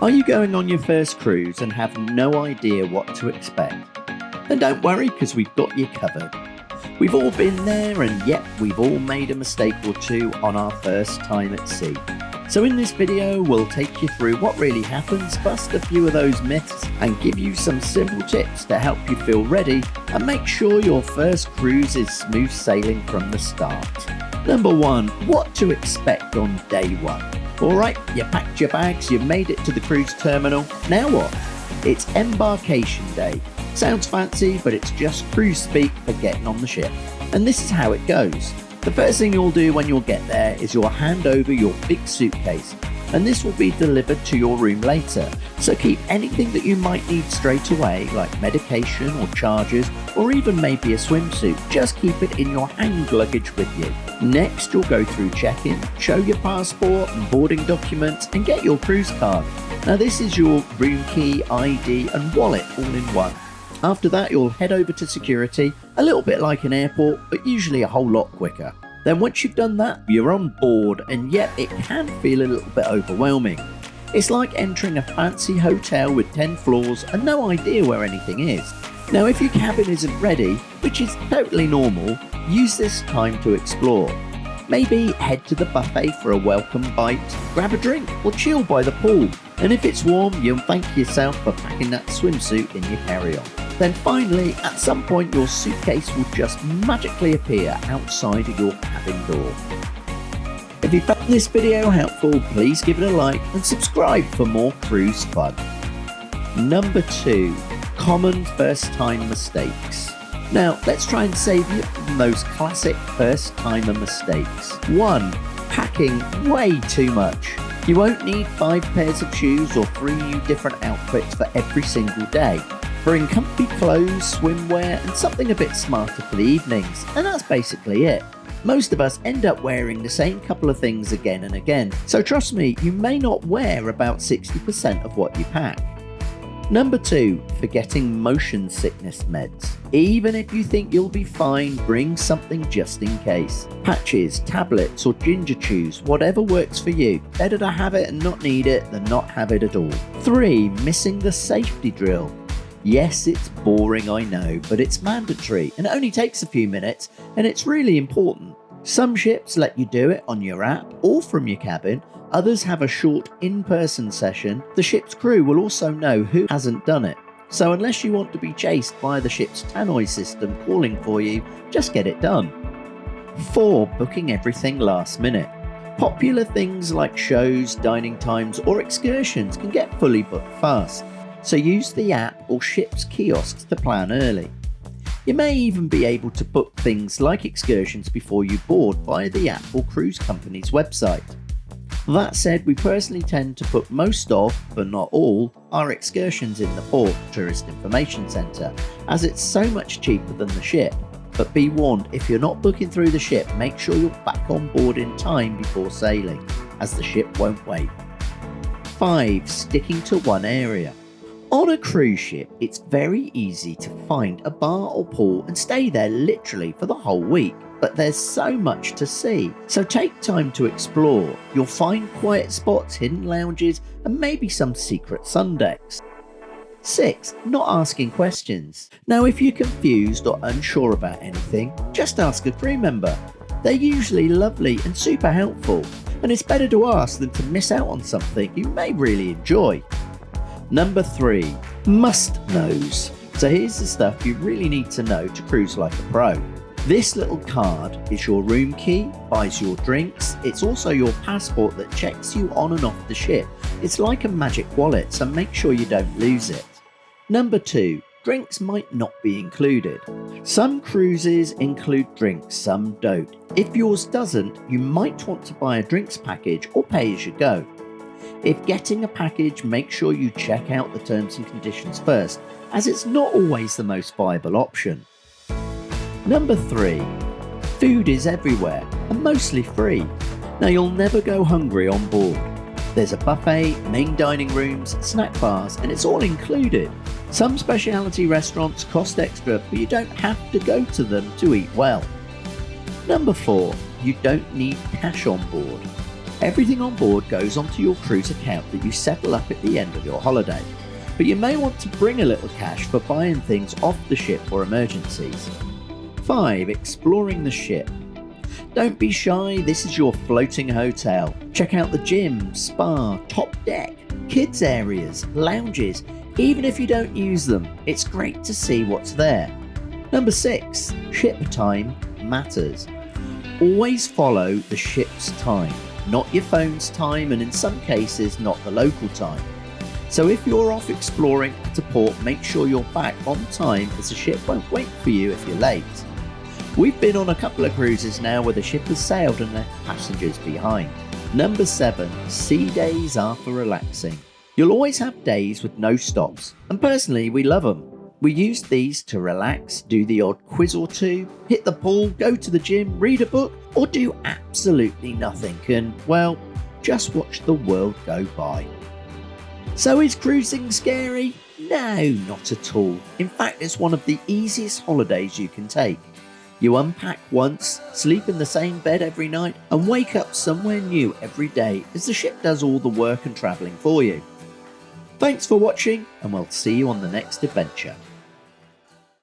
Are you going on your first cruise and have no idea what to expect? Then don't worry, because we've got you covered. We've all been there, and yet we've all made a mistake or two on our first time at sea. So in this video, we'll take you through what really happens, bust a few of those myths, and give you some simple tips to help you feel ready and make sure your first cruise is smooth sailing from the start. Number 1, what to expect on day 1. Alright, you packed your bags, you've made it to the cruise terminal. Now what? It's embarkation day. Sounds fancy, but it's just cruise speak for getting on the ship. And this is how it goes. The first thing you'll do when you'll get there is you'll hand over your big suitcase, and this will be delivered to your room later. So keep anything that you might need straight away, like medication or chargers, or even maybe a swimsuit. Just keep it in your hand luggage with you. Next, you'll go through check-in, show your passport and boarding documents, and get your cruise card. Now this is your room key, ID and wallet all in one. After that, you'll head over to security, a little bit like an airport, but usually a whole lot quicker. Then once you've done that, you're on board, and yet it can feel a little bit overwhelming. It's like entering a fancy hotel with 10 floors and no idea where anything is. Now if your cabin isn't ready, which is totally normal, use this time to explore. Maybe head to the buffet for a welcome bite, grab a drink or chill by the pool. And if it's warm, you'll thank yourself for packing that swimsuit in your carry-on. Then finally, at some point your suitcase will just magically appear outside of your cabin door. If you found this video helpful, please give it a like and subscribe for more cruise fun. Number 2, common first time mistakes. Now let's try and save you from those classic first timer mistakes. 1, packing way too much. You won't need 5 pairs of shoes or 3 new different outfits for every single day. Bring comfy clothes, swimwear and something a bit smarter for the evenings, and that's basically it. Most of us end up wearing the same couple of things again and again, so trust me, you may not wear about 60% of what you pack. Number 2, forgetting motion sickness meds. Even if you think you'll be fine, bring something just in case. Patches, tablets or ginger chews, whatever works for you. Better to have it and not need it than not have it at all. 3, missing the safety drill. Yes, it's boring, I know, but it's mandatory and it only takes a few minutes and it's really important. Some ships let you do it on your app or from your cabin. Others have a short in-person session. The ship's crew will also know who hasn't done it. So unless you want to be chased by the ship's tannoy system calling for you, just get it done. 4, booking everything last minute. Popular things like shows, dining times or excursions can get fully booked fast. So use the app or ship's kiosks to plan early. You may even be able to book things like excursions before you board via the app or cruise company's website. That said, we personally tend to book most of, but not all, our excursions in the port tourist information centre, as it's so much cheaper than the ship. But be warned, if you're not booking through the ship, make sure you're back on board in time before sailing, as the ship won't wait. 5, sticking to one area. On a cruise ship, it's very easy to find a bar or pool and stay there literally for the whole week. But there's so much to see, so take time to explore. You'll find quiet spots, hidden lounges, and maybe some secret sun decks. 6, not asking questions. Now if you're confused or unsure about anything, just ask a crew member. They're usually lovely and super helpful, and it's better to ask than to miss out on something you may really enjoy. Number 3, must-knows. So here's the stuff you really need to know to cruise like a pro. This little card is your room key, buys your drinks. It's also your passport that checks you on and off the ship. It's like a magic wallet, so make sure you don't lose it. Number 2, drinks might not be included. Some cruises include drinks, some don't. If yours doesn't, you might want to buy a drinks package or pay as you go. If getting a package, make sure you check out the terms and conditions first, as it's not always the most viable option. Number 3, food is everywhere and mostly free. Now you'll never go hungry on board. There's a buffet, main dining rooms, snack bars, and it's all included. Some specialty restaurants cost extra, but you don't have to go to them to eat well. Number 4, you don't need cash on board. Everything on board goes onto your cruise account that you settle up at the end of your holiday, but you may want to bring a little cash for buying things off the ship or emergencies. 5. Exploring the ship. Don't be shy, this is your floating hotel. Check out the gym, spa, top deck, kids areas, lounges. Even if you don't use them, it's great to see what's there. Number 6. Ship time matters. Always follow the ship's time, not your phone's time, and in some cases not the local time. So if you're off exploring at a port, make sure you're back on time, as the ship won't wait for you if you're late. We've been on a couple of cruises now where the ship has sailed and left passengers behind. Number 7. Sea days are for relaxing. You'll always have days with no stops, and personally we love them. We use these to relax, do the odd quiz or two, hit the pool, go to the gym, read a book, or do absolutely nothing and, well, just watch the world go by. So is cruising scary? No, not at all. In fact, it's one of the easiest holidays you can take. You unpack once, sleep in the same bed every night, and wake up somewhere new every day as the ship does all the work and travelling for you. Thanks for watching, and we'll see you on the next adventure.